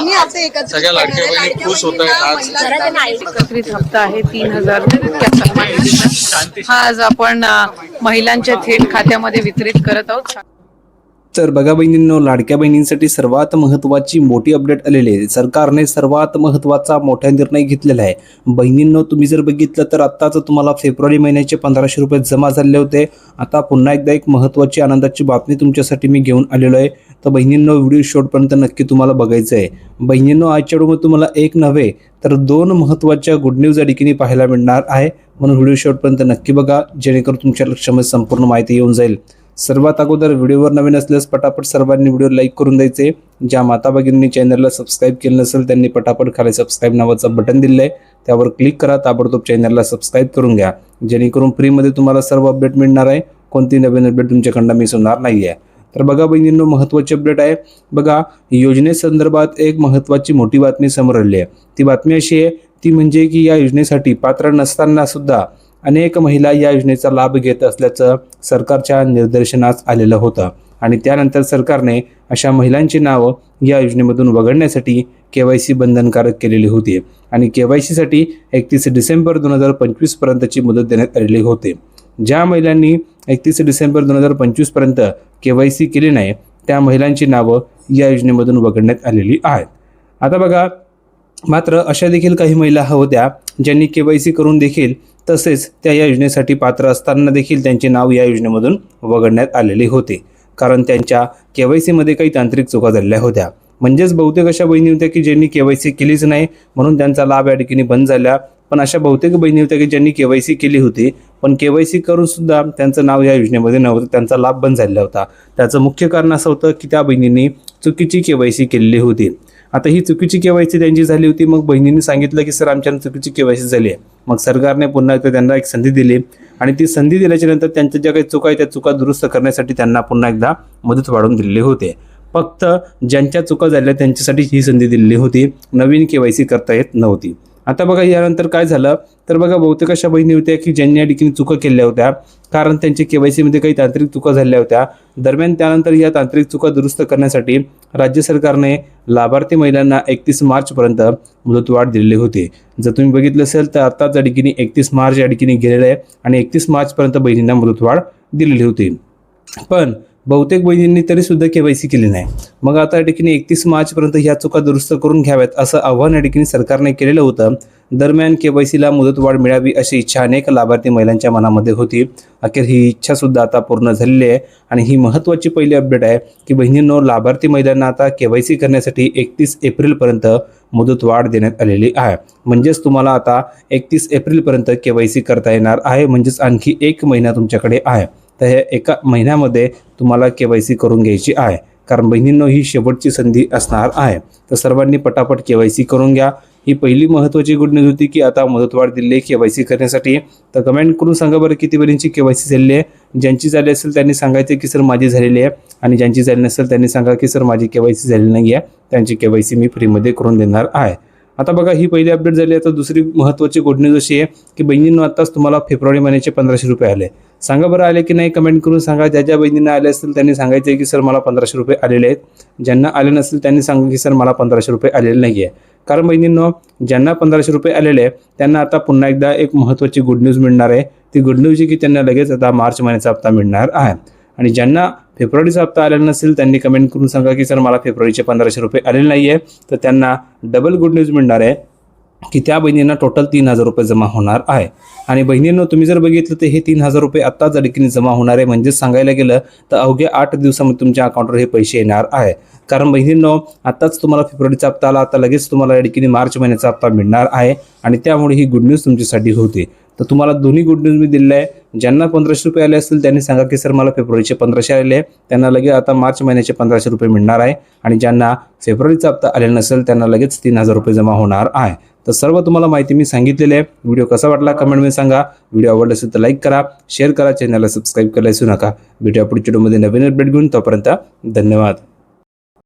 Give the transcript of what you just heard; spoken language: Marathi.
सगळ्या लाडक्या बहिणी खुश होत आहेत। आज एकत्रित हप्ता आहे 3000 हा आज आपण महिलांच्या थेट खात्यामध्ये वितरित करत आहोत। तर बघा बहिणींनो, लाडक्या बहिणींसाठी सर्वात महत्त्वाची मोठी अपडेट आलेली आहे। सरकारने सर्वात महत्त्वाचा मोठा निर्णय घेतलेला आहे। बहिणींनो, तुम्ही जर बघितलं तर आत्ताच तुम्हाला फेब्रुवारी महिन्याचे 1500 रुपये जमा झाले होते। आता पुन्हा एकदा एक महत्त्वाची आनंदाची बातमी तुमच्यासाठी मी घेऊन आलेलो आहे। तर बहिणींनो, व्हिडिओ शेवटपर्यंत नक्की तुम्हाला बघायचं आहे। बहिणींनो, आजच्या व्हिडिओमध्ये तुम्हाला एक नव्हे तर दोन महत्त्वाच्या गुड न्यूज या ठिकाणी पाहायला मिळणार आहे, म्हणून व्हिडिओ शेवटपर्यंत नक्की बघा, जेणेकरून तुमच्या लक्षामध्ये संपूर्ण माहिती येऊन जाईल। सर्वात अगोदर व्हिडिओवर नवीन असल्यास पटापट सर्वांनी व्हिडिओ लाईक करून द्यायचे। ज्या माता भगिनींनी चॅनलला सबस्क्राईब केलं नसेल त्यांनी पटापट खाली सबस्क्राईब नावाचं बटन दिलं आहे, त्यावर क्लिक करा, ताबडतोब चॅनलला सबस्क्राईब करून घ्या, जेणेकरून फ्रीमध्ये तुम्हाला सर्व अपडेट मिळणार आहे। कोणती नवीन अपडेट तुमच्याकडनं मिस होणार नाही आहे। तर बघा बहिणींनो, महत्त्वाची अपडेट आहे। बघा, योजनेसंदर्भात एक महत्त्वाची मोठी बातमी समोर आली आहे। ती बातमी अशी आहे, ती म्हणजे की या योजनेसाठी पात्र नसताना सुद्धा अनेक महिला या योजनेचा लाभ घेत असल्याचं सरकारच्या निदर्शनास आलेलं होतं आणि त्यानंतर सरकारने अशा महिलांची नावं या योजनेमधून वगळण्यासाठी KYC बंधनकारक केलेली होती आणि KYC साठी 31 डिसेंबर 2025 पर्यंतची मुदत देण्यात आलेली होती। ज्या महिलांनी 31 डिसेंबर 2025 पर्यंत KYC केली नाही त्या महिलांची नावं या योजनेमधून वगळण्यात आलेली आहेत। आता बघा, मात्र अशा देखील काही महिला होत्या ज्यांनी KYC करून देखील तसेच त्या या योजनेसाठी पात्र असताना देखील त्यांचे नाव या योजनेमधून वगळण्यात आलेले होते, कारण त्यांच्या KYC मध्ये काही तांत्रिक चुका झालेल्या होत्या। म्हणजेच बहुतेक अशा बहिणी होत्या की ज्यांनी KYC केलीच नाही म्हणून त्यांचा लाभ या ठिकाणी बंद झाला, पण अशा बहुतेक बहिणी होत्या की ज्यांनी KYC केली होती पण KYC करून सुद्धा त्यांचं नाव या योजनेमध्ये नव्हतं, त्यांचा लाभ बंद झालेला होता। त्याचं मुख्य कारण असं होतं की त्या बहिणींनी चुकीची KYC केलेली होती। आता ही चुकीची KYC त्यांची झाली होती, मग बहिणींनी सांगितलं की सर आमच्यानं चुकीची KYC झाली आहे। मग सरकारने पुन्हा एकदा त्यांना एक संधी दिली आणि ती संधी दिल्याच्या नंतर त्यांच्या ज्या काही चुका आहेत त्या चुका दुरुस्त करण्यासाठी त्यांना पुन्हा एकदा मुदत वाढवून दिलेली होती। फक्त ज्यांच्या चुका झाल्या त्यांच्यासाठी ही संधी दिलेली होती, नवीन KYC करता येत नव्हती। आता बघा, यानंतर काय झालं तर बघा, बहुतेक अशा बहिणी होत्या की ज्यांनी या ठिकाणी चुका केल्या होत्या, कारण त्यांच्या KYC मध्ये काही तांत्रिक चुका झाल्या होत्या। दरम्यान त्यानंतर या तांत्रिक चुका दुरुस्त करण्यासाठी राज्य सरकारने लाभार्थी महिलांना 31 मार्च पर्यंत मुदतवाढ दिलेली होती। जर तुम्ही बघितलं असेल तर आताच या ठिकाणी 31 मार्च या ठिकाणी गेलेलं आहे आणि 31 मार्च पर्यंत बहिणींना मुदतवाढ दिलेली होती, पण बहुतेक बहिणींनी तरी सुद्धा KYC केली नाही। मग आता या ठिकाणी 31 मार्च पर्यंत ह्या चुका दुरुस्त करून घ्याव्यात असं आव्हान या ठिकाणी सरकारने केलेलं होतं। दरम्यान KYCला मुदतवाढ मिळावी अशी इच्छा अनेक लाभार्थी महिलांच्या मनामध्ये होती। अखेर ही इच्छा सुद्धा आता पूर्ण झालेली आहे आणि ही महत्त्वाची पहिली अपडेट आहे की बहिणींनो, लाभार्थी महिलांना आता KYC करण्यासाठी 31 एप्रिल पर्यंत मुदतवाढ देण्यात आलेली आहे। म्हणजेच तुम्हाला आता 31 एप्रिल पर्यंत KYC करता येणार आहे, म्हणजेच आणखी एक महिना तुमच्याकडे आहे। तर हे एका महिन्यामध्ये तुम्हाला KYC करून घ्यायची आहे, कारण बहिणींनो ही शेवटची संधी असणार आहे। तर सर्वांनी पटापट KYC करून घ्या। ही पहिली महत्त्वाची गुड न्यूज होती की आता मुदतवाढ दिली आहे KYC करण्यासाठी। तर कमेंट करून सांगा बरं किती बहिणींची KYC झालेली आहे। ज्यांची झाली असेल त्यांनी सांगायचे की सर माझी झालेली आहे, आणि ज्यांची झाली नसेल त्यांनी सांगा की सर माझी KYC झालेली नाही आहे, त्यांची KYC मी फ्रीमध्ये करून देणार आहे। आता बघा, ही पहिली अपडेट झाली। आता दुसरी महत्त्वाची गुड न्यूज अशी आहे की बहिणींनो, आताच तुम्हाला फेब्रुवारी महिन्याचे 1500 रुपये आले। सांगा बरं आले की नाही, कमेंट करून सांगा। ज्या ज्या बहिणींना आले असतील त्यांनी सांगायचे की सर मला 1500 रुपये आलेले आहेत। ज्यांना आले नसेल त्यांनी सांगा की सर मला 1500 रुपये आलेले नाही आहे। कारण बहिणींनो, ज्यांना 1500 रुपये आलेले आहे त्यांना आता पुन्हा एकदा एक महत्त्वाची गुड न्यूज मिळणार आहे। ती गुड न्यूज की त्यांना लगेच आता मार्च महिन्याचा हप्ता मिळणार आहे, आणि ज्यांना फेब्रुवारीचा हप्ता आलेला नसेल त्यांनी कमेंट करून सांगा की सर मला फेब्रुवारीचे 1500 रुपये आलेले नाही आहे। तर त्यांना डबल गुड न्यूज मिळणार आहे की त्या बहिणींना टोटल 3000 रुपये जमा होणार आहे। आणि बहिणींनो, तुम्ही जर बघितलं तर हे 3000 रुपये आत्ताच या ठिकाणी जमा होणार आहे। म्हणजे सांगायला गेलं तर अवघ्या 8 दिवसामध्ये तुमच्या अकाउंटवर हे पैसे येणार आहे। कारण बहिणींनो, आत्ताच तुम्हाला फेब्रुवारीचा हप्ता आला, आता लगेच तुम्हाला या ठिकाणी मार्च महिन्याचा हप्ता मिळणार आहे, आणि त्यामुळे ही गुड न्यूज तुमच्यासाठी होते। तर तुम्हाला दोन्ही गुड न्यूज मी दिलेलं आहे। ज्यांना 1500 रुपये आले असतील त्यांनी सांगा की सर मला फेब्रुवारीचे 1500 आले आहे, त्यांना लगेच आता मार्च महिन्याचे 1500 रुपये मिळणार आहे, आणि ज्यांना फेब्रुवारीचा हप्ता आलेला नसेल त्यांना लगेच 3000 रुपये जमा होणार आहे। तर सर्व तुम्हाला माहिती मी सांगितलेली आहे। व्हिडिओ कसा वाटला कमेंटमध्ये सांगा। व्हिडिओ आवडला असेल तर लाईक करा, शेअर करा, चॅनलला सबस्क्राईब करायला विसरू नका। भेटूया पुढच्या व्हिडिओमध्ये नवीन अपडेट घेऊन, तोपर्यंत धन्यवाद।